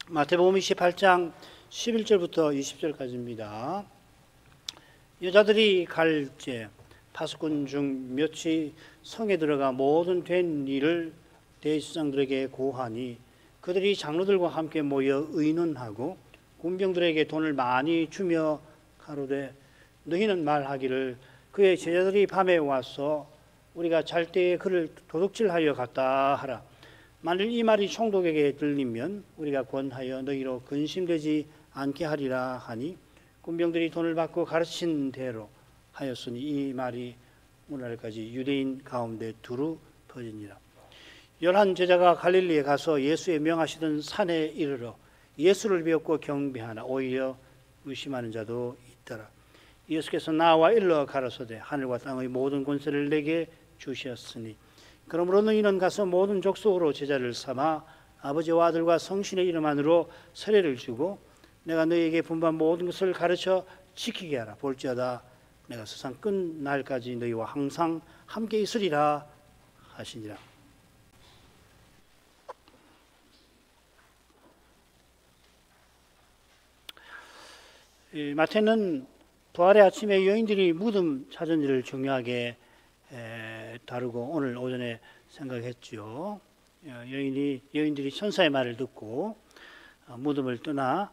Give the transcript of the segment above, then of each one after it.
마태복음 28장 11절부터 20절까지입니다. 여자들이 갈제 파수꾼 중 몇이 성에 들어가 모든 된 일을 대제사장들에게 고하니 그들이 장로들과 함께 모여 의논하고 군병들에게 돈을 많이 주며 가로되 너희는 말하기를 그의 제자들이 밤에 와서 우리가 잘 때에 그를 도둑질하여 갔다 하라. 만일 이 말이 총독에게 들리면 우리가 권하여 너희로 근심되지 않게 하리라 하니 군병들이 돈을 받고 가르친 대로 하였으니 이 말이 오늘날까지 유대인 가운데 두루 퍼지니라. 11 제자가 갈릴리에 가서 예수의 명하시던 산에 이르러 예수를 배웠고 경배하나 오히려 의심하는 자도 있더라. 예수께서 나와 일러 가라사대 하늘과 땅의 모든 권세를 내게 주셨으니 그러므로 너희는 가서 모든 족속으로 제자를 삼아 아버지와 아들과 성신의 이름 안으로 세례를 주고 내가 너희에게 분부한 모든 것을 가르쳐 지키게 하라. 볼지어다 내가 세상 끝날까지 너희와 항상 함께 있으리라 하시니라. 마태는 부활의 아침에 여인들이 무덤 찾은 일을 중요하게 다루고 오늘 오전에 생각했죠. 여인들이 천사의 말을 듣고 무덤을 떠나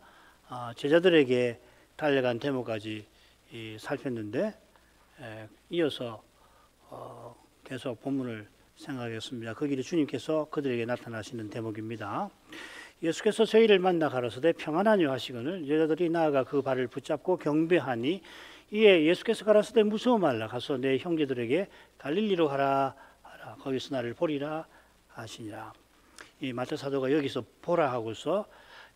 제자들에게 달려간 대목까지 살폈는데 이어서 계속 본문을 생각하겠습니다. 그 길에 주님께서 그들에게 나타나시는 대목입니다. 예수께서 저희를 만나 가라사대 평안하뇨 하시거늘 여자들이 나아가 그 발을 붙잡고 경배하니 이에 예수께서 가라사대 무서워 말라 가서 내 형제들에게 갈릴리로 가라 하라 거기서 나를 보리라 하시니라. 이 마태 사도가 여기서 보라 하고서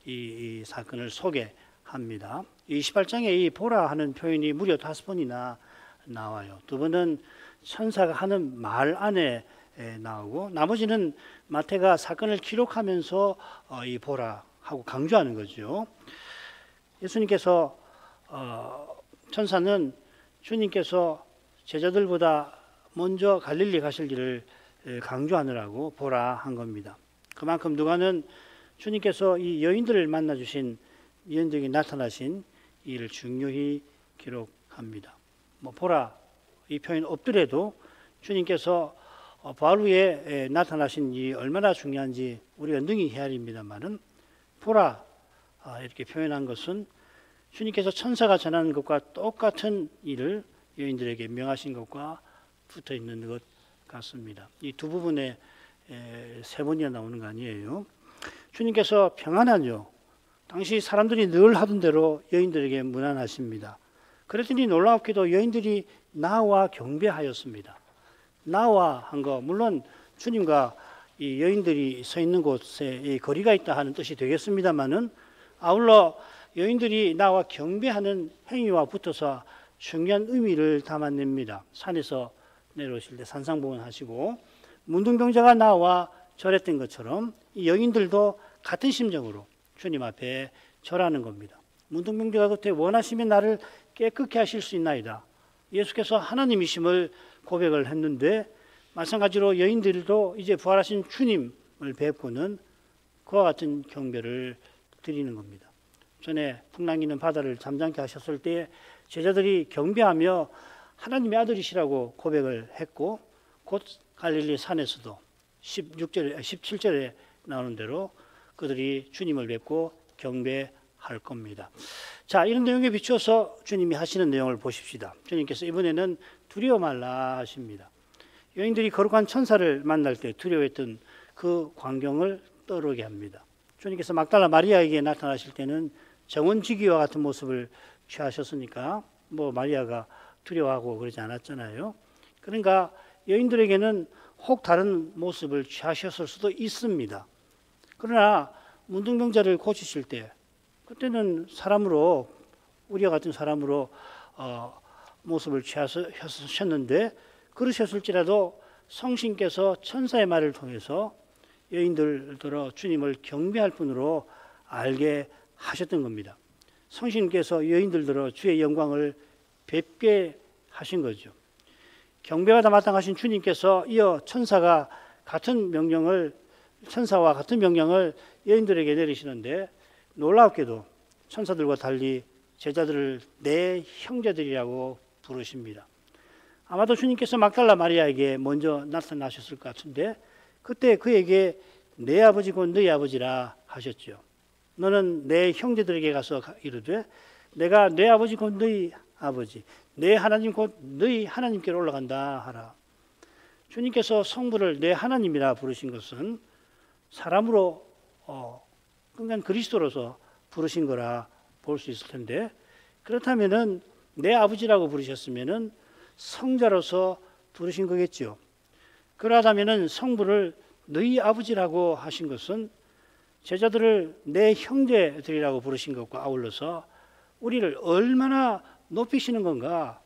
이 사건을 소개합니다. 28장에 이 보라 하는 표현이 무려 5번이나 나와요. 2번은 천사가 하는 말 안에 나오고 나머지는 마태가 사건을 기록하면서 이 보라 하고 강조하는 거죠. 예수님께서 천사는 주님께서 제자들보다 먼저 갈릴리 가실 길을 강조하느라고 보라 한 겁니다. 그만큼 누가는 주님께서 이 여인들을 만나주신 여인들에게 나타나신 일을 중요히 기록합니다. 보라 이 표현 없더라도 주님께서 부활 후에 나타나신 이 얼마나 중요한지 우리가 능히 헤아립니다만은 보라 이렇게 표현한 것은 주님께서 천사가 전하는 것과 똑같은 일을 여인들에게 명하신 것과 붙어 있는 것 같습니다. 이 두 부분에 3번이나 나오는 거 아니에요. 주님께서 평안하뇨. 당시 사람들이 늘 하던 대로 여인들에게 문안하십니다. 그랬더니 놀랍게도 여인들이 나와 경배하였습니다. 나와 한 거 물론 주님과 이 여인들이 서 있는 곳에 거리가 있다 하는 뜻이 되겠습니다만은 아울러 여인들이 나와 경배하는 행위와 붙어서 중요한 의미를 담아냅니다. 산에서 내려오실 때 산상봉헌 하시고 문둥병자가 나와 절했던 것처럼 이 여인들도 같은 심정으로 주님 앞에 절하는 겁니다. 문둥병자가 그때 원하시면 나를 깨끗게 하실 수 있나이다. 예수께서 하나님이심을 고백을 했는데 마찬가지로 여인들도 이제 부활하신 주님을 뵙고는 그와 같은 경배를 드리는 겁니다. 전에 풍랑이는 바다를 잠잠케 하셨을 때 제자들이 경배하며 하나님의 아들이시라고 고백을 했고 곧 갈릴리 산에서도 17절에 나오는 대로 그들이 주님을 뵙고 경배할 겁니다. 자, 이런 내용에 비추어서 주님이 하시는 내용을 보십시다. 주님께서 이번에는 두려워 말라 하십니다. 여인들이 거룩한 천사를 만날 때 두려워했던 그 광경을 떠오르게 합니다. 주님께서 막달라 마리아에게 나타나실 때는 정원지기와 같은 모습을 취하셨으니까 마리아가 두려워하고 그러지 않았잖아요. 그러니까 여인들에게는 혹 다른 모습을 취하셨을 수도 있습니다. 그러나 문둥병자를 고치실 때 그때는 사람으로 우리와 같은 사람으로 모습을 취하셨는데 그러셨을지라도 성신께서 천사의 말을 통해서 여인들더러 주님을 경배할 뿐으로 알게 하셨던 겁니다. 성신께서 여인들더러 주의 영광을 뵙게 하신 거죠. 경배와 마땅하신 주님께서 이어 천사와 같은 명령을 여인들에게 내리시는데 놀랍게도 천사들과 달리 제자들을 내 형제들이라고 부르십니다. 아마도 주님께서 막달라 마리아에게 먼저 나타나셨을 것 같은데 그때 그에게 내 아버지 곧 너희 아버지라 하셨죠. 너는 내 형제들에게 가서 이르되 내가 내 아버지 곧 너희 아버지 내 하나님 곧 너희 하나님께로 올라간다 하라. 주님께서 성부를 내 하나님이라 부르신 것은 사람으로 그러니까 그리스도로서 부르신 거라 볼 수 있을 텐데 그렇다면은 내 아버지라고 부르셨으면은 성자로서 부르신 거겠죠. 그러하다면은 성부를 너희 아버지라고 하신 것은 제자들을 내 형제들이라고 부르신 것과 아울러서 우리를 얼마나 높이시는 건가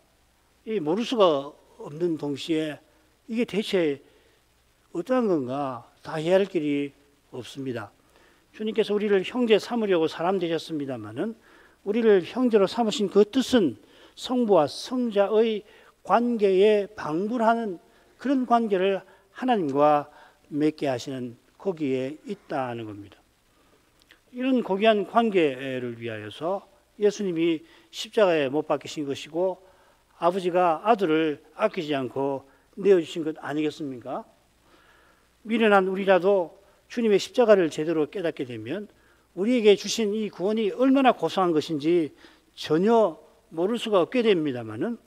이 모를 수가 없는 동시에 이게 대체 어떠한 건가 다 이해할 길이 없습니다. 주님께서 우리를 형제 삼으려고 사람 되셨습니다마는 우리를 형제로 삼으신 그 뜻은 성부와 성자의 관계에 방불하는 그런 관계를 하나님과 맺게 하시는 거기에 있다는 겁니다. 이런 고귀한 관계를 위하여서 예수님이 십자가에 못 박히신 것이고 아버지가 아들을 아끼지 않고 내어주신 것 아니겠습니까? 미련한 우리라도 주님의 십자가를 제대로 깨닫게 되면 우리에게 주신 이 구원이 얼마나 고상한 것인지 전혀 모를 수가 없게 됩니다마는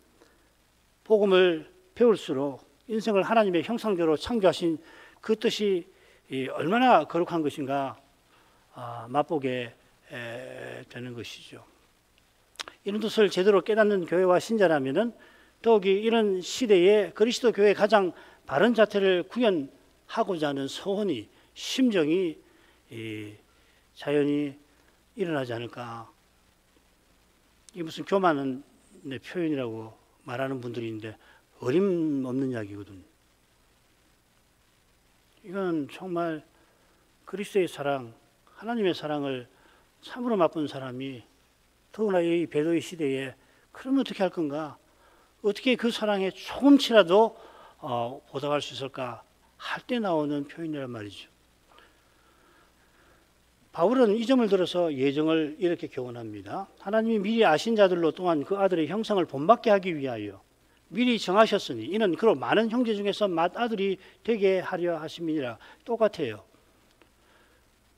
복음을 배울수록 인생을 하나님의 형상대로 창조하신 그 뜻이 얼마나 거룩한 것인가 맛보게 되는 것이죠. 이런 뜻을 제대로 깨닫는 교회와 신자라면은 더욱이 이런 시대에 그리스도 교회의 가장 바른 자태를 구현하고자 하는 소원이 심정이 자연히 일어나지 않을까. 이게 무슨 교만한 표현이라고 말하는 분들이 있는데 어림없는 이야기거든요. 이건 정말 그리스도의 사랑, 하나님의 사랑을 참으로 맛본 사람이 더구나 이 배도의 시대에 그러면 어떻게 할 건가? 어떻게 그 사랑에 조금치라도 보답할 수 있을까 할 때 나오는 표현이란 말이죠. 바울은 이 점을 들어서 예정을 이렇게 교훈합니다. 하나님이 미리 아신 자들로 또한 그 아들의 형상을 본받게 하기 위하여 미리 정하셨으니 이는 그로 많은 형제 중에서 맏아들이 되게 하려 하심이니라. 똑같아요.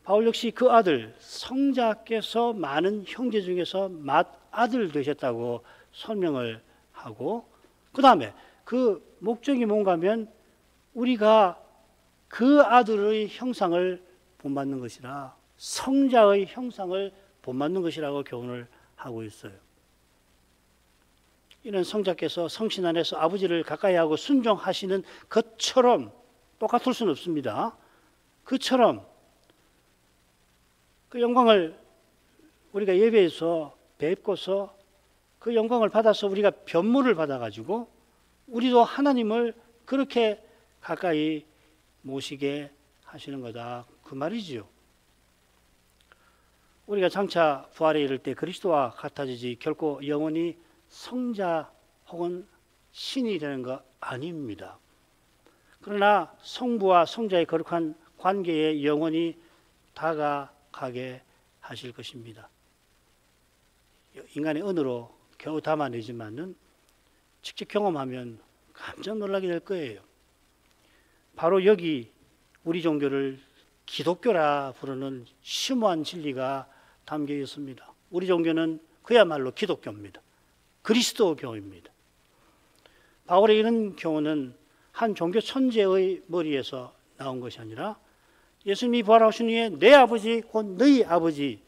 바울 역시 그 아들 성자께서 많은 형제 중에서 맏아들 되셨다고 설명을 하고 그 다음에 그 목적이 뭔가 하면 우리가 그 아들의 형상을 본받는 것이라 성자의 형상을 본받는 것이라고 교훈을 하고 있어요. 이는 성자께서 성신 안에서 아버지를 가까이 하고 순종하시는 것처럼 똑같을 수는 없습니다. 그처럼 그 영광을 우리가 예배에서 뵙고서 그 영광을 받아서 우리가 변모를 받아가지고 우리도 하나님을 그렇게 가까이 모시게 하시는 거다. 그 말이지요. 우리가 장차 부활에 이를 때 그리스도와 같아지지 결코 영원히 성자 혹은 신이 되는 것 아닙니다. 그러나 성부와 성자의 거룩한 관계에 영원히 다가가게 하실 것입니다. 인간의 언어로 겨우 담아내지만은 직접 경험하면 깜짝 놀라게 될 거예요. 바로 여기 우리 종교를 기독교라 부르는 심오한 진리가 담겨 있습니다. 우리 종교는 그야말로 기독교입니다. 그리스도교입니다. 바울의 이런 교훈은 한 종교 천재의 머리에서 나온 것이 아니라 예수님이 부활하신 후에 내 아버지 곧 너희 아버지이라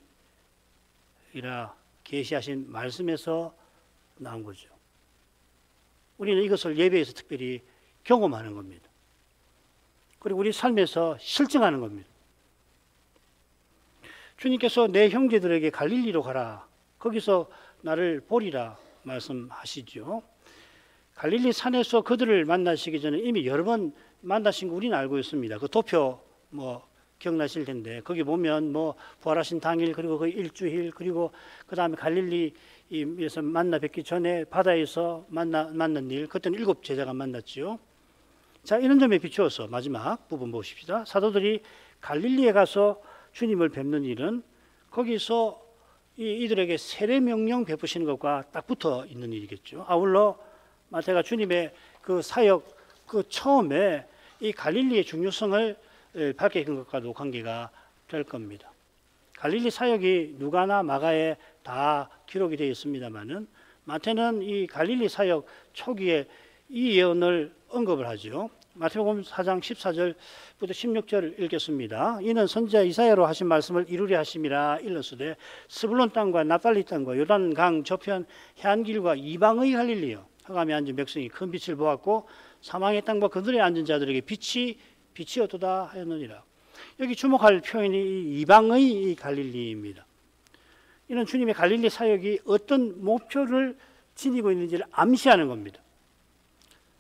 계시하신 말씀에서 나온 거죠. 우리는 이것을 예배에서 특별히 경험하는 겁니다. 그리고 우리 삶에서 실증하는 겁니다. 주님께서 내 형제들에게 갈릴리로 가라. 거기서 나를 보리라 말씀하시죠. 갈릴리 산에서 그들을 만나시기 전에 이미 여러 번 만나신 거 우리는 알고 있습니다. 그 도표 기억나실 텐데 거기 보면 부활하신 당일 그리고 그 일주일 그리고 그 다음에 갈릴리에서 만나 뵙기 전에 바다에서 만난 일 그때는 7 제자가 만났죠. 자, 이런 점에 비추어서 마지막 부분 보십시다. 사도들이 갈릴리에 가서 주님을 뵙는 일은 거기서 이들에게 세례 명령 베푸시는 것과 딱 붙어 있는 일이겠죠. 아울러 마태가 주님의 그 사역 그 처음에 이 갈릴리의 중요성을 밝힌 것과도 관계가 될 겁니다. 갈릴리 사역이 누가나 마가에 다 기록이 되어 있습니다만은 마태는 이 갈릴리 사역 초기에 이 예언을 언급을 하죠. 마태복음 4장 14절부터 16절 읽겠습니다. 이는 선지자 이사야로 하신 말씀을 이루려 하심이라 일렀으되 스불론 땅과 납달리 땅과 요단강 저편 해안길과 이방의 갈릴리여 흑암에 앉은 백성이 큰 빛을 보았고 사망의 땅과 그들에 앉은 자들에게 빛이 어떠다 하였느니라. 여기 주목할 표현이 이방의 갈릴리입니다. 이는 주님의 갈릴리 사역이 어떤 목표를 지니고 있는지를 암시하는 겁니다.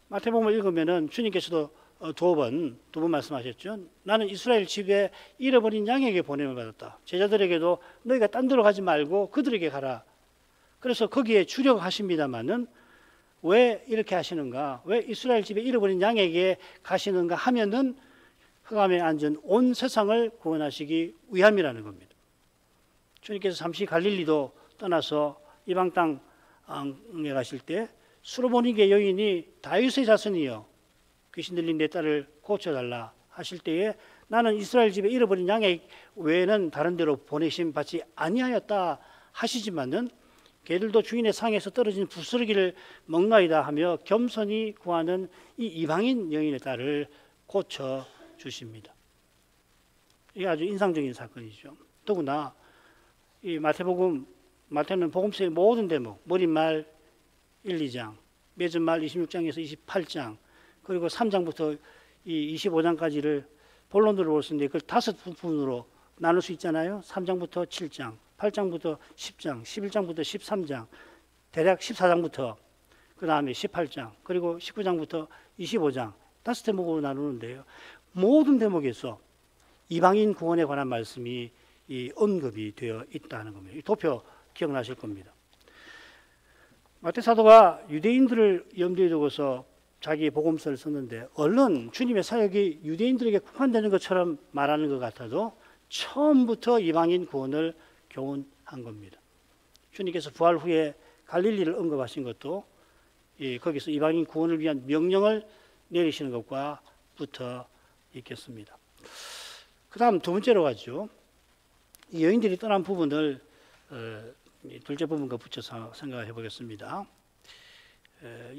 마태복음을 읽으면은 주님께서도 두 번 말씀하셨죠. 나는 이스라엘 집에 잃어버린 양에게 보냄을 받았다. 제자들에게도 너희가 딴 데로 가지 말고 그들에게 가라. 그래서 거기에 주력하십니다마는 왜 이렇게 하시는가? 왜 이스라엘 집에 잃어버린 양에게 가시는가 하면은 흑암에 앉은 온 세상을 구원하시기 위함이라는 겁니다. 주님께서 잠시 갈릴리도 떠나서 이방 땅에 가실 때 수르보니게 여인이 다윗의 자손이여 귀신 들린 내 딸을 고쳐달라 하실 때에 나는 이스라엘 집에 잃어버린 양의 외에는 다른 데로 보내심 받지 아니하였다 하시지만은 개들도 주인의 상에서 떨어진 부스러기를 먹나이다 하며 겸손히 구하는 이 이방인 여인의 딸을 고쳐 주십니다. 이게 아주 인상적인 사건이죠. 더구나 이 마태는 복음서의 모든 대목, 머릿말 1, 2장, 맺은말 26장에서 28장, 그리고 3장부터 이 25장까지를 본론으로 볼 수 있는데 그걸 5부분으로 나눌 수 있잖아요. 3장부터 7장, 8장부터 10장, 11장부터 13장, 대략 14장부터 그 다음에 18장, 그리고 19장부터 25장 5대목으로 나누는데요. 모든 대목에서 이방인 구원에 관한 말씀이 언급이 되어 있다는 겁니다. 도표 기억나실 겁니다. 마태 사도가 유대인들을 염두에 두고서 자기 복음서를 썼는데 얼른 주님의 사역이 유대인들에게 국한되는 것처럼 말하는 것 같아도 처음부터 이방인 구원을 교훈한 겁니다. 주님께서 부활 후에 갈릴리를 언급하신 것도 거기서 이방인 구원을 위한 명령을 내리시는 것과 붙어 있겠습니다. 그 다음 두 번째로 가죠. 이 여인들이 떠난 부분을 둘째 부분과 붙여서 생각해 보겠습니다.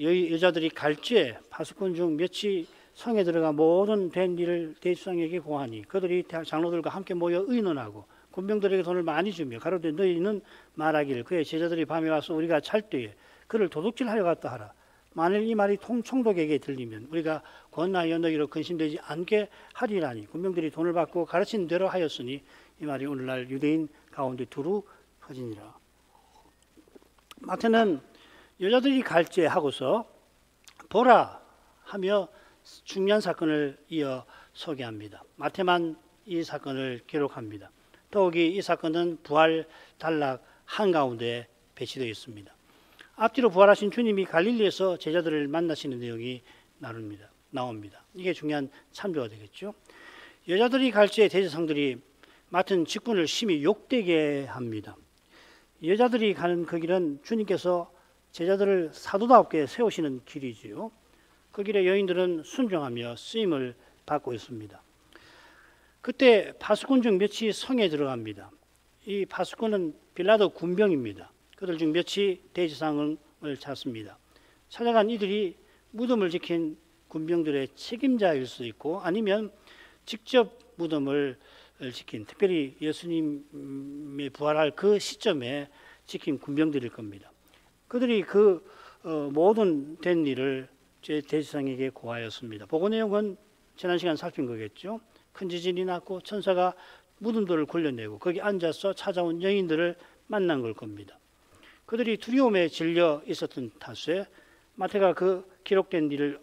여자들이 갈죄 파수꾼 중 몇이 성에 들어가 모든 된 일을 대주상에게 고하니 그들이 장로들과 함께 모여 의논하고 군병들에게 돈을 많이 주며 가로되 너희는 말하기를 그의 제자들이 밤에 와서 우리가 잘 때에 그를 도둑질하여 갔다 하라. 만일 이 말이 총독에게 들리면 우리가 권하여 너희로 근심되지 않게 하리라니 군병들이 돈을 받고 가르친 대로 하였으니 이 말이 오늘날 유대인 가운데 두루 퍼지니라. 마태는 여자들이 갈죄하고서 보라 하며 중요한 사건을 이어 소개합니다. 마태만 이 사건을 기록합니다. 더욱이 이 사건은 부활 단락 한가운데 배치되어 있습니다. 앞뒤로 부활하신 주님이 갈릴리에서 제자들을 만나시는 내용이 나옵니다. 이게 중요한 참조가 되겠죠. 여자들이 갈죄의 대제사장들이 맡은 직분을 심히 욕되게 합니다. 여자들이 가는 그 길은 주님께서 제자들을 사도답게 세우시는 길이지요. 그 길에 여인들은 순종하며 쓰임을 받고 있습니다. 그때 파수꾼 중 몇이 성에 들어갑니다. 이 파수꾼은 빌라도 군병입니다. 그들 중 몇이 대제사장을 찾습니다. 찾아간 이들이 무덤을 지킨 군병들의 책임자일 수 있고 아니면 직접 무덤을 지킨 특별히 예수님의 부활할 그 시점에 지킨 군병들일 겁니다. 그들이 그 모든 된 일을 대제사장에게 고하였습니다. 보고 내용은 지난 시간 살핀 거겠죠. 큰 지진이 났고 천사가 무덤들을 굴려내고 거기 앉아서 찾아온 여인들을 만난 걸 겁니다. 그들이 두려움에 질려 있었던 탓에 마태가 기록된 일을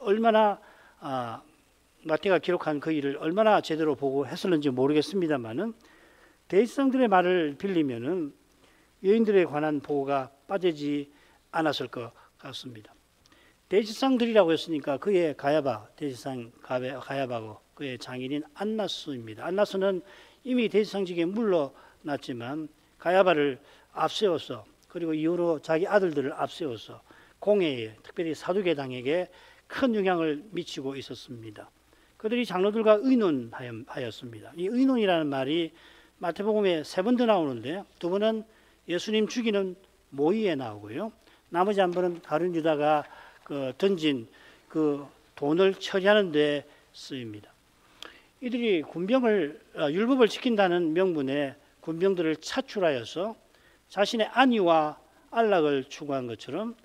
마태가 기록한 그 일을 얼마나 제대로 보고 했었는지 모르겠습니다만은 대제사장들의 말을 빌리면은 여인들에 관한 보고가 빠지지 않았을 것 같습니다. 대제사장들이라고 했으니까 그의 대제사장 가야바고 그의 장인인 안나스입니다. 안나스는 이미 대제사장직에 물러난 났지만 가야바를 앞세워서 그리고 이후로 자기 아들들을 앞세워서 공회에 특별히 사두개당에게 큰 영향을 미치고 있었습니다. 그들이 장로들과 의논하였습니다. 이 의논이라는 말이 마태복음에 3번 나오는데 2번은 예수님 죽이는 모의에 나오고요. 나머지 한 번은 다른 유다가 던진 그 돈을 처리하는 데 쓰입니다. 이들이 율법을 지킨다는 명분에 군병들을 차출하여서 자신의 안위와 안락을 추구한 것처럼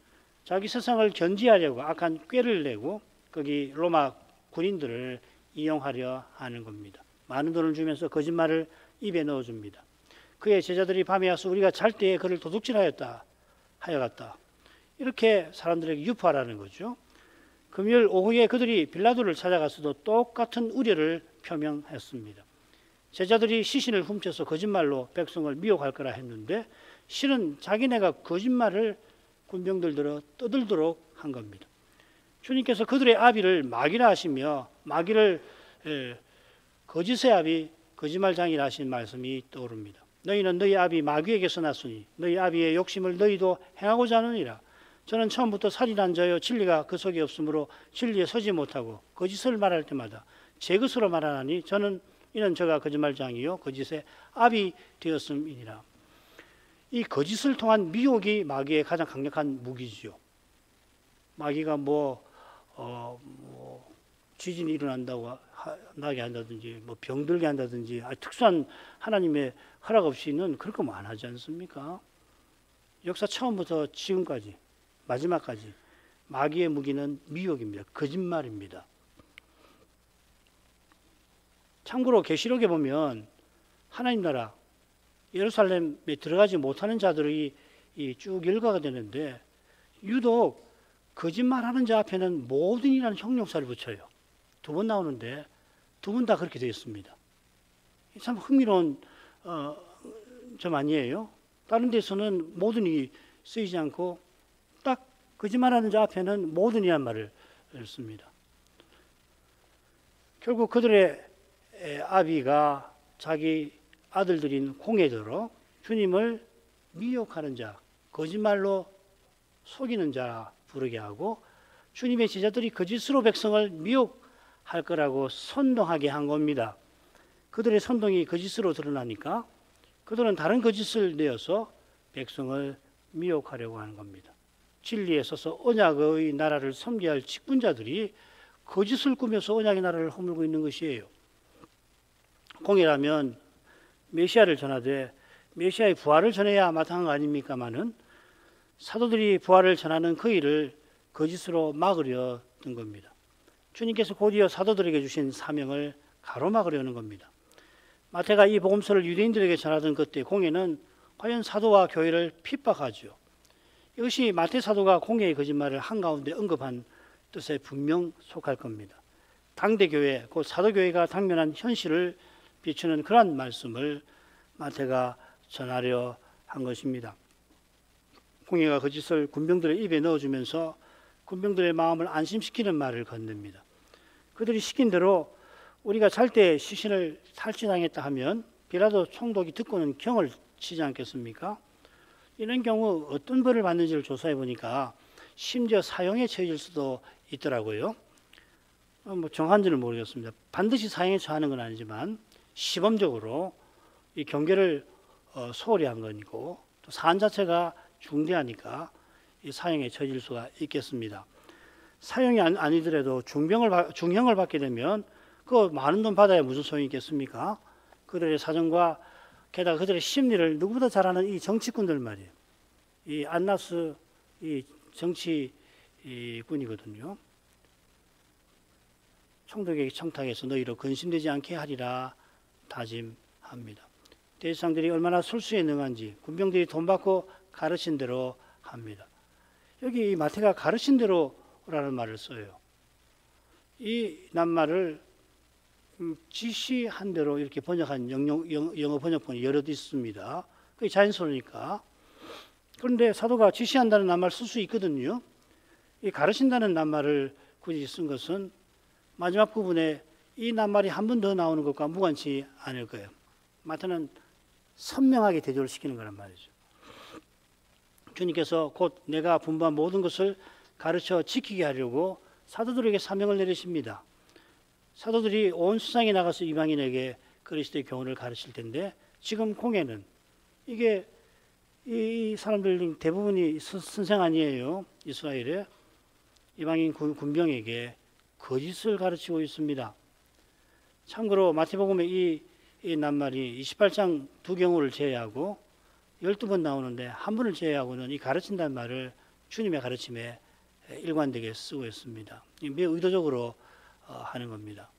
자기 세상을 견지하려고 악한 꾀를 내고 거기 로마 군인들을 이용하려 하는 겁니다. 많은 돈을 주면서 거짓말을 입에 넣어줍니다. 그의 제자들이 밤에 와서 우리가 잘 때에 그를 도둑질하였다 하여갔다. 이렇게 사람들에게 유포하라는 거죠. 금요일 오후에 그들이 빌라도를 찾아가서도 똑같은 우려를 표명했습니다. 제자들이 시신을 훔쳐서 거짓말로 백성을 미혹할 거라 했는데 실은 자기네가 거짓말을 군병들 들어 떠들도록 한 겁니다. 주님께서 그들의 아비를 마귀라 하시며 마귀를 거짓의 아비 거짓말장이라 하신 말씀이 떠오릅니다. 너희는 너희 아비 마귀에게서 났으니 너희 아비의 욕심을 너희도 행하고자 하느니라. 저는 처음부터 살인한 자요 진리가 그 속에 없으므로 진리에 서지 못하고 거짓을 말할 때마다 제 것으로 말하나니 이는 저가 거짓말장이요 거짓의 아비 되었음이니라. 이 거짓을 통한 미혹이 마귀의 가장 강력한 무기지요. 마귀가 지진이 일어난다고 나게 한다든지 병들게 한다든지 특수한 하나님의 허락 없이는 그렇게 안 하지 않습니까? 역사 처음부터 지금까지 마지막까지 마귀의 무기는 미혹입니다. 거짓말입니다. 참고로 계시록에 보면 하나님 나라 예루살렘에 들어가지 못하는 자들이 쭉 열거가 되는데 유독 거짓말하는 자 앞에는 모든이라는 형용사를 붙여요. 2번 나오는데 2번 다 그렇게 되어 있습니다. 참 흥미로운 점 아니에요? 다른 데서는 모든이 쓰이지 않고 딱 거짓말하는 자 앞에는 모든이라는 말을 씁니다. 결국 그들의 아비가 자기 아들들인 공회들로 주님을 미혹하는 자, 거짓말로 속이는 자 부르게 하고 주님의 제자들이 거짓으로 백성을 미혹할 거라고 선동하게 한 겁니다. 그들의 선동이 거짓으로 드러나니까 그들은 다른 거짓을 내어서 백성을 미혹하려고 하는 겁니다. 진리에 서서 언약의 나라를 섬겨야 할 직분자들이 거짓을 꾸며서 언약의 나라를 허물고 있는 것이에요. 공회라면 메시아를 전하되 메시아의 부활을 전해야 마땅한 거 아닙니까마는 사도들이 부활을 전하는 그 일을 거짓으로 막으려 든 겁니다. 주님께서 곧이어 사도들에게 주신 사명을 가로막으려는 겁니다. 마태가 이 복음서를 유대인들에게 전하던 그때 공회는 과연 사도와 교회를 핍박하죠. 이것이 마태 사도가 공회의 거짓말을 한가운데 언급한 뜻에 분명 속할 겁니다. 당대 교회, 곧 사도교회가 당면한 현실을 비추는 그러한 말씀을 마태가 전하려 한 것입니다. 공회가 거짓을 군병들의 입에 넣어주면서 군병들의 마음을 안심시키는 말을 건넵니다. 그들이 시킨 대로 우리가 잘 때 시신을 탈취당했다 하면 빌라도 총독이 듣고는 경을 치지 않겠습니까? 이런 경우 어떤 벌을 받는지를 조사해 보니까 심지어 사형에 처해질 수도 있더라고요. 정한지는 모르겠습니다. 반드시 사형에 처하는 건 아니지만 시범적으로 이 경계를 소홀히 한 것이고 또 사안 자체가 중대하니까 이 사형에 처해질 수가 있겠습니다. 사형이 아니더라도 중형을 받게 되면 그 많은 돈 받아야 무슨 소용이 있겠습니까? 그들의 사정과 게다가 그들의 심리를 누구보다 잘 아는 이 정치꾼들 말이에요. 이 안나스 이 정치꾼이거든요. 총독에게 청탁해서 너희로 근심되지 않게 하리라 다짐합니다. 대제사장들이 얼마나 술수에 능한지 군병들이 돈 받고 가르친 대로 합니다. 여기 마태가 가르친 대로라는 말을 써요. 이 낱말을 지시한 대로 이렇게 번역한 영어 번역본이 여럿 있습니다. 그게 자연스러우니까. 그런데 사도가 지시한다는 낱말 쓸 수 있거든요. 이 가르친다는 낱말을 굳이 쓴 것은 마지막 부분에 이 낱말이 한 번 더 나오는 것과 무관치 않을 거예요. 마태는 선명하게 대조를 시키는 거란 말이죠. 주님께서 곧 내가 분부한 모든 것을 가르쳐 지키게 하려고 사도들에게 사명을 내리십니다. 사도들이 온 세상에 나가서 이방인에게 그리스도의 교훈을 가르칠 텐데 지금 공예는 이게 이 사람들 대부분이 선생 아니에요. 이스라엘의 이방인 군병에게 거짓을 가르치고 있습니다. 참고로 마태복음의 이 낱말이 28장 두 경우를 제외하고 12번 나오는데 한 번을 제외하고는 이 가르친다는 말을 주님의 가르침에 일관되게 쓰고 있습니다. 매우 의도적으로 하는 겁니다.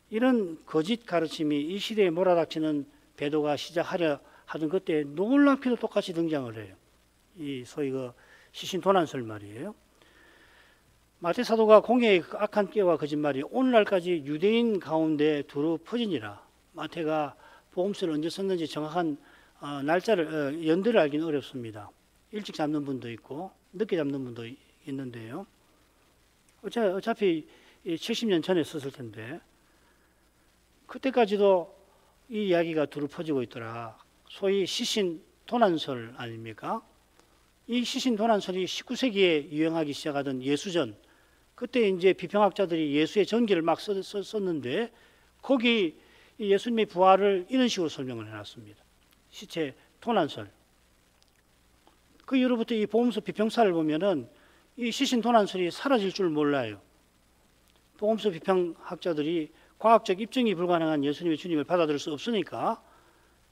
이런 거짓 가르침이 이 시대에 몰아닥치는 배도가 시작하려 하던 그때 놀랍게도 똑같이 등장을 해요. 이 소위 그 시신도난설 말이에요. 마태 사도가 공예의 악한 깨와 거짓말이 오늘날까지 유대인 가운데 두루 퍼지니라. 마태가 복음서를 언제 썼는지 정확한 날짜를 연대를 알기는 어렵습니다. 일찍 잡는 분도 있고 늦게 잡는 분도 있는데요. 어차피 70년 전에 썼을 텐데 그때까지도 이 이야기가 두루 퍼지고 있더라. 소위 시신 도난설 아닙니까? 이 시신 도난설이 19세기에 유행하기 시작하던 예수전, 그때 이제 비평학자들이 예수의 전기를 막 썼는데 거기 예수님의 부활을 이런 식으로 설명을 해놨습니다. 시체 도난설. 그 이후로부터 이 복음서 비평사를 보면은 이 시신 도난설이 사라질 줄 몰라요. 복음서 비평학자들이 과학적 입증이 불가능한 예수님의 주님을 받아들일 수 없으니까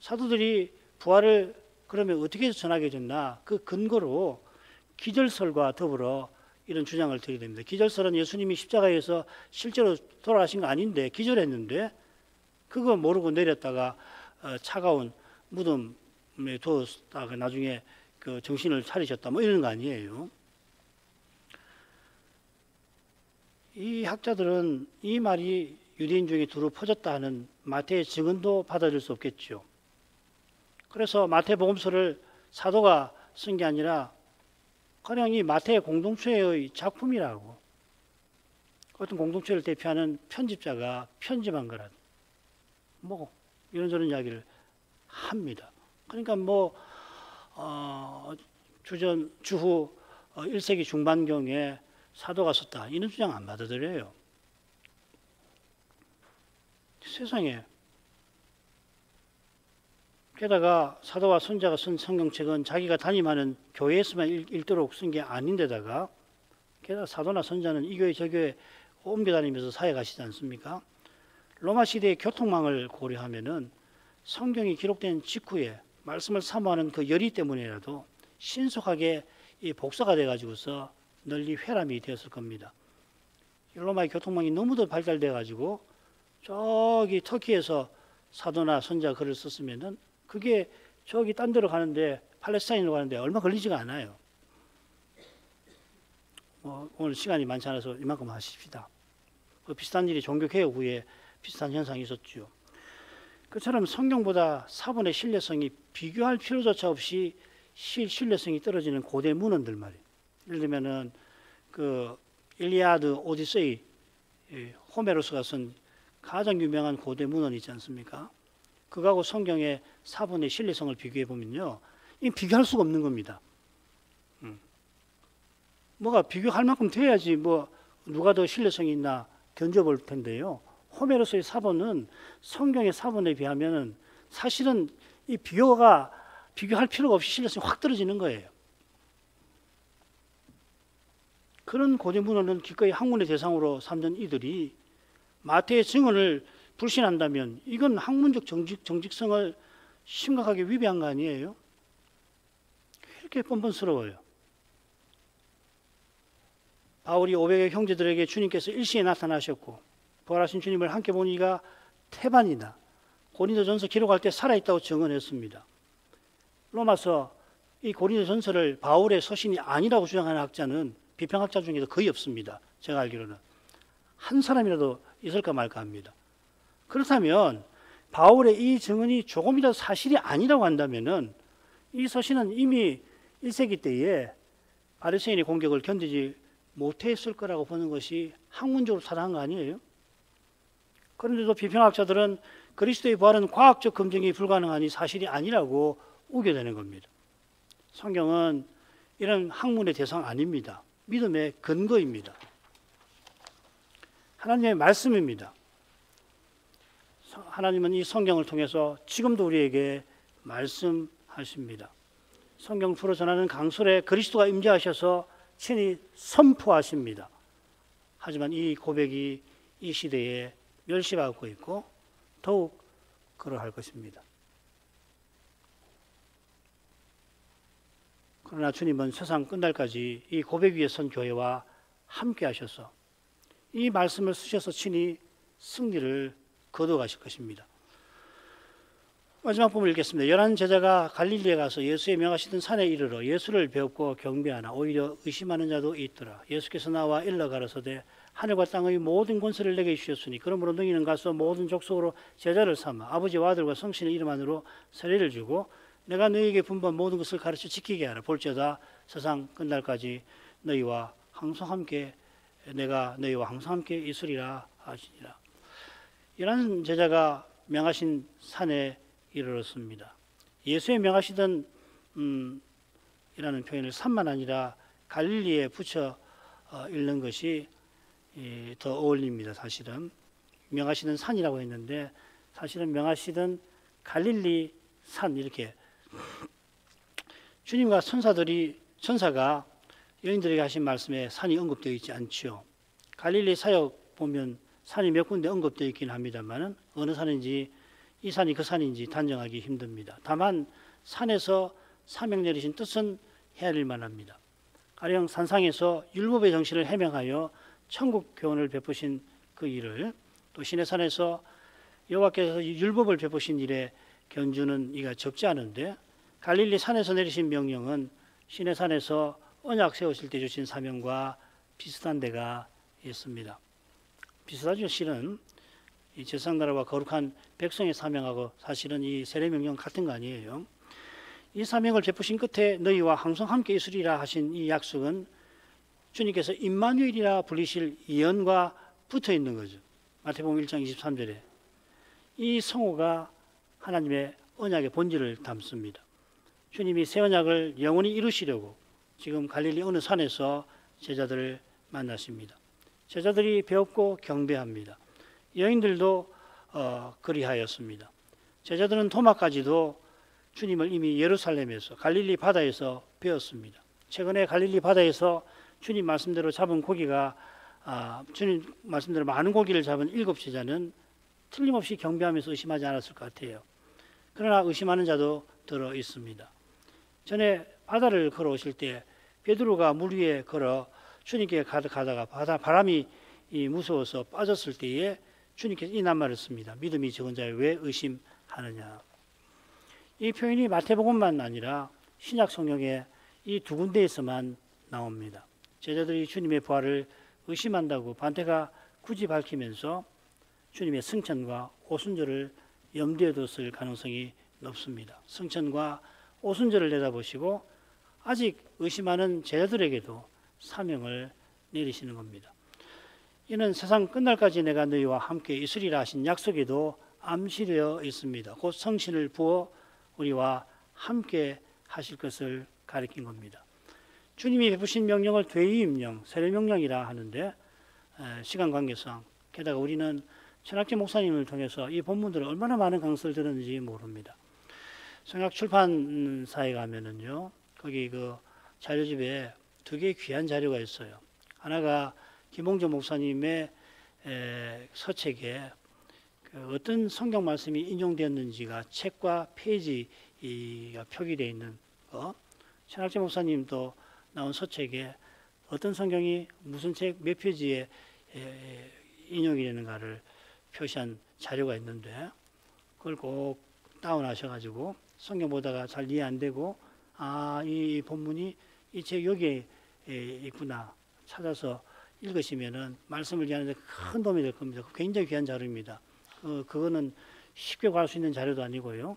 사도들이 부활을 그러면 어떻게 해서 전하게 됐나, 그 근거로 기절설과 더불어 이런 주장을 드리게 됩니다. 기절설은 예수님이 십자가에서 실제로 돌아가신 거 아닌데 기절했는데 그거 모르고 내렸다가 차가운 무덤에 두었다가 나중에 그 정신을 차리셨다 뭐 이런 거 아니에요. 이 학자들은 이 말이 유대인 중에 두루 퍼졌다 하는 마태의 증언도 받아들일 수 없겠죠. 그래서 마태복음서를 사도가 쓴 게 아니라 그냥 이 마태의 공동체의 작품이라고, 어떤 공동체를 대표하는 편집자가 편집한 거라 뭐 이런저런 이야기를 합니다. 그러니까 뭐 주후 1세기 중반경에 사도가 썼다 이런 주장 안 받아들여요. 세상에. 게다가 사도와 선자가 쓴 성경책은 자기가 담임하는 교회에서만 읽도록 쓴 게 아닌데다가 게다가 사도나 선자는 이 교회 저 교회 옮겨다니면서 사회 가시지 않습니까? 로마 시대의 교통망을 고려하면은 성경이 기록된 직후에 말씀을 사모하는 그 열의 때문이라도 신속하게 이 복사가 돼가지고서 널리 회람이 되었을 겁니다. 로마의 교통망이 너무도 발달돼가지고 저기 터키에서 사도나 선자 글을 썼으면은 그게 저기 딴 데로 가는데 팔레스타인으로 가는데 얼마 걸리지가 않아요. 오늘 시간이 많지 않아서 이만큼 하십시다. 비슷한 일이 종교개혁 후에 비슷한 현상이 있었죠. 그처럼 성경보다 사본의 신뢰성이 비교할 필요조차 없이 신뢰성이 떨어지는 고대 문헌들 말이에요. 예를 들면은 그 일리아드, 오디세이, 호메로스가 쓴 가장 유명한 고대 문헌이 있지 않습니까? 그거하고 성경의 사본의 신뢰성을 비교해 보면요, 이 비교할 수가 없는 겁니다. 뭐가 비교할 만큼 돼야지 뭐 누가 더 신뢰성이 있나 견뎌볼 텐데요. 호메로스의 사본은 성경의 사본에 비하면은 사실은 이 비교할 필요가 없이 신뢰성이 확 떨어지는 거예요. 그런 고대 문헌은 기꺼이 학문의 대상으로 삼던 이들이 마태의 증언을 불신한다면 이건 학문적 정직성을 심각하게 위배한 거 아니에요? 이렇게 뻔뻔스러워요. 바울이 500의 형제들에게 주님께서 일시에 나타나셨고 부활하신 주님을 함께 보니가 태반이다. 고린도전서 기록할 때 살아있다고 증언했습니다. 로마서 이 고린도전서를 바울의 서신이 아니라고 주장하는 학자는 비평학자 중에도 거의 없습니다. 제가 알기로는 한 사람이라도 있을까 말까 합니다. 그렇다면 바울의 이 증언이 조금이라도 사실이 아니라고 한다면은 이 서신은 이미 1세기 때에 바리새인의 공격을 견디지 못했을 거라고 보는 것이 학문적으로 타당한 거 아니에요? 그런데도 비평학자들은 그리스도의 부활은 과학적 검증이 불가능하니 사실이 아니라고 우겨대는 겁니다. 성경은 이런 학문의 대상 아닙니다. 믿음의 근거입니다. 하나님의 말씀입니다. 하나님은 이 성경을 통해서 지금도 우리에게 말씀하십니다. 성경 풀어 전하는 강설에 그리스도가 임재하셔서 친히 선포하십니다. 하지만 이 고백이 이 시대에 멸시받고 있고 더욱 그러할 것입니다. 그러나 주님은 세상 끝날까지 이 고백 위에 선 교회와 함께 하셔서 이 말씀을 쓰셔서 친히 승리를 거둬가실 것입니다. 마지막 부분을 읽겠습니다. 11 제자가 갈릴리에 가서 예수의 명하시던 산에 이르러 예수를 배웁고 경배하나 오히려 의심하는 자도 있더라. 예수께서 나와 일러 가라사대 하늘과 땅의 모든 권세를 내게 주셨으니 그러므로 너희는 가서 모든 족속으로 제자를 삼아 아버지와 아들과 성신의 이름 안으로 세례를 주고 내가 너희에게 분부한 모든 것을 가르쳐 지키게 하라. 볼지어다 세상 끝날까지 너희와 항상 함께 내가 너희와 항상 함께 있으리라 하시니라. 이런 제자가 명하신 산에 이르렀습니다. 예수의 명하시던 이라는 표현을 산만 아니라 갈릴리에 붙여 읽는 것이 더 어울립니다. 사실은 명하시던 산이라고 했는데 사실은 명하시던 갈릴리 산 이렇게 주님과 천사가 여인들에게 하신 말씀에 산이 언급되어 있지 않지요. 갈릴리 사역 보면 산이 몇 군데 언급되어 있긴 합니다만 어느 산인지 이 산이 그 산인지 단정하기 힘듭니다. 다만 산에서 사명 내리신 뜻은 헤아릴 만합니다. 가령 산상에서 율법의 정신을 해명하여 천국 교훈을 베푸신 그 일을 또 시내산에서 여호와께서 율법을 베푸신 일에 견주는 이가 적지 않은데 갈릴리 산에서 내리신 명령은 시내산에서 언약 세우실 때 주신 사명과 비슷한 데가 있습니다. 비슷하죠. 실은 이 제사장나라와 거룩한 백성의 사명하고 사실은 이 세례명령 같은 거 아니에요. 이 사명을 베푸신 끝에 너희와 항상 함께 있으리라 하신 이 약속은 주님께서 임마누엘이라 불리실 예언과 붙어 있는 거죠. 마태복음 1장 23절에 이 성호가 하나님의 언약의 본질을 담습니다. 주님이 새 언약을 영원히 이루시려고 지금 갈릴리 어느 산에서 제자들을 만나십니다. 제자들이 배웠고 경배합니다. 여인들도 그리하였습니다. 제자들은 토마까지도 주님을 이미 예루살렘에서 갈릴리 바다에서 배웠습니다. 최근에 갈릴리 바다에서 주님 말씀대로 잡은 고기가 주님 말씀대로 많은 고기를 잡은 7제자는 틀림없이 경배하면서 의심하지 않았을 것 같아요. 그러나 의심하는 자도 들어 있습니다. 전에 바다를 걸어오실 때 베드로가 물 위에 걸어 주님께 가다가 바람이 무서워서 빠졌을 때에 주님께서 이 낱말을 씁니다. 믿음이 적은 자여 왜 의심하느냐. 이 표현이 마태복음만 아니라 신약 성경에 이 두 군데에서만 나옵니다. 제자들이 주님의 부활을 의심한다고 반대가 굳이 밝히면서 주님의 승천과 오순절을 염두에 뒀을 가능성이 높습니다. 승천과 오순절을 내다보시고 아직 의심하는 제자들에게도 사명을 내리시는 겁니다. 이는 세상 끝날까지 내가 너희와 함께 있으리라 하신 약속에도 암시되어 있습니다. 곧 성신을 부어 우리와 함께 하실 것을 가리킨 겁니다. 주님이 베푸신 명령을 되위임령, 세례명령이라 하는데 시간 관계상 게다가 우리는 천학재 목사님을 통해서 이 본문들을 얼마나 많은 강서를 들었는지 모릅니다. 성약 출판사에 가면은요, 거기 그 자료집에 두 개의 귀한 자료가 있어요. 하나가 김홍조 목사님의 서책에 어떤 성경 말씀이 인용되었는지가 책과 페이지가 표기되어 있는 거. 천학재 목사님도 나온 서책에 어떤 성경이 무슨 책 몇 페이지에 인용이 되는가를 표시한 자료가 있는데 그걸 꼭 다운하셔가지고 성경 보다가 잘 이해 안 되고 이 본문이 이 책 여기에 있구나 찾아서 읽으시면은 말씀을 이해하는데 큰 도움이 될 겁니다. 굉장히 귀한 자료입니다. 그거는 쉽게 구할 수 있는 자료도 아니고요.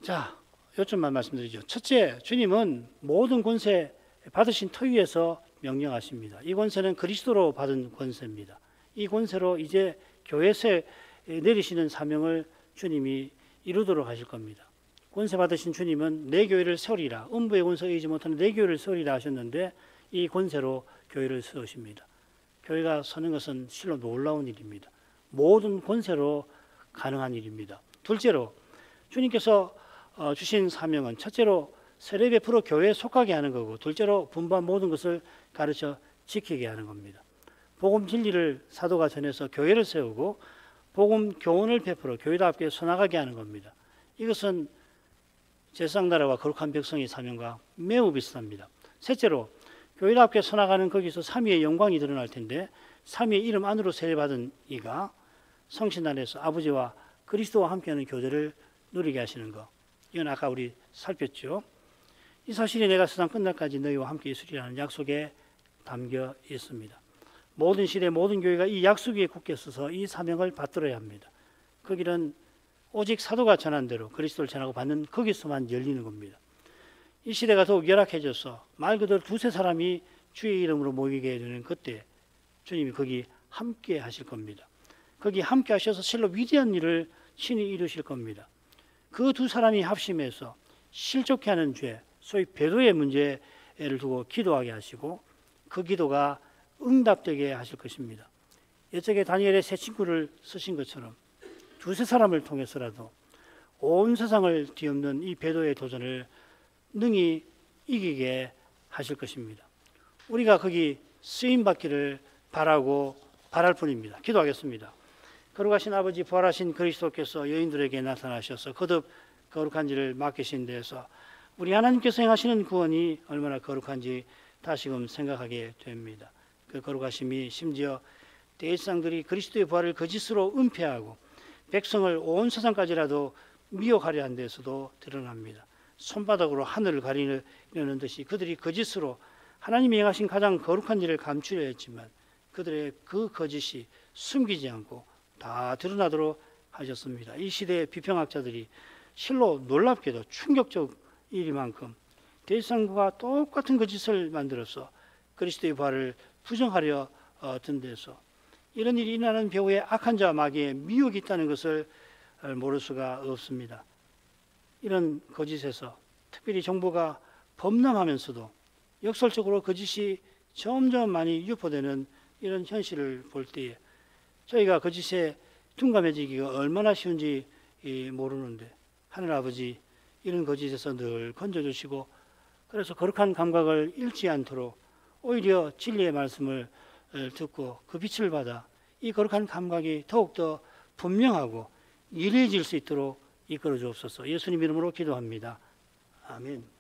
자, 요점만 말씀드리죠. 첫째, 주님은 모든 권세 받으신 터 위에서 명령하십니다. 이 권세는 그리스도로 받은 권세입니다. 이 권세로 이제 교회에서 내리시는 사명을 주님이 이루도록 하실 겁니다. 권세 받으신 주님은 내 교회를 세우리라, 음부의 권세에 이지 못하는 내 교회를 세우리라 하셨는데 이 권세로 교회를 세우십니다. 교회가 서는 것은 실로 놀라운 일입니다. 모든 권세로 가능한 일입니다. 둘째로 주님께서 주신 사명은 첫째로 세례 베풀어 교회에 속하게 하는 거고, 둘째로 분부한 모든 것을 가르쳐 지키게 하는 겁니다. 복음 진리를 사도가 전해서 교회를 세우고 복음 교훈을 베풀어 교회답게 서나가게 하는 겁니다. 이것은 제사장 나라와 거룩한 백성의 사명과 매우 비슷합니다. 셋째로 교회답게 서나가는 거기서 삼위의 영광이 드러날 텐데, 삼위의 이름 안으로 세례받은 이가 성신 안에서 아버지와 그리스도와 함께하는 교제를 누리게 하시는 것, 이건 아까 우리 살폈죠. 이 사실이 내가 세상 끝날까지 너희와 함께 있으리라는 약속에 담겨 있습니다. 모든 시대 모든 교회가 이 약속 위에 굳게 서서 이 사명을 받들어야 합니다. 그 길은 오직 사도가 전한 대로 그리스도를 전하고 받는 거기서만 열리는 겁니다. 이 시대가 더욱 열악해져서 말 그대로 두세 사람이 주의 이름으로 모이게 되는 그때 주님이 거기 함께 하실 겁니다. 거기 함께 하셔서 실로 위대한 일을 친히 이루실 겁니다. 그 두 사람이 합심해서 실족해 하는 죄, 소위 배도의 문제를 두고 기도하게 하시고 그 기도가 응답되게 하실 것입니다. 옛적에 다니엘의 세 친구를 쓰신 것처럼 두세 사람을 통해서라도 온 세상을 뒤엎는 이 배도의 도전을 능히 이기게 하실 것입니다. 우리가 거기 쓰임받기를 바랄 뿐입니다. 기도하겠습니다. 거룩하신 아버지, 부활하신 그리스도께서 여인들에게 나타나셔서 거듭 거룩한 일을 맡기신 데에서 우리 하나님께서 행하시는 구원이 얼마나 거룩한지 다시금 생각하게 됩니다. 그 거룩하심이 심지어 대제사장들이 그리스도의 부활을 거짓으로 은폐하고 백성을 온 세상까지라도 미혹하려 한 데서도 드러납니다. 손바닥으로 하늘을 가리려는 듯이 그들이 거짓으로 하나님이 행하신 가장 거룩한 일을 감추려 했지만 그들의 그 거짓이 숨기지 않고 다 드러나도록 하셨습니다. 이 시대의 비평학자들이 실로 놀랍게도 충격적 일이만큼 대제사장과 똑같은 거짓을 만들어서 그리스도의 부활을 부정하려 든 데서 이런 일이 일어나는 배후에 악한 자와 마귀의 미혹이 있다는 것을 모를 수가 없습니다. 이런 거짓에서 특별히 정보가 범람하면서도 역설적으로 거짓이 점점 많이 유포되는 이런 현실을 볼 때에 저희가 거짓에 둔감해지기가 얼마나 쉬운지 모르는데 하늘 아버지 이런 거짓에서 늘 건져주시고 그래서 거룩한 감각을 잃지 않도록 오히려 진리의 말씀을 듣고 그 빛을 받아 이 거룩한 감각이 더욱더 분명하고 예리해질 수 있도록 이끌어 주옵소서. 예수님 이름으로 기도합니다. 아멘.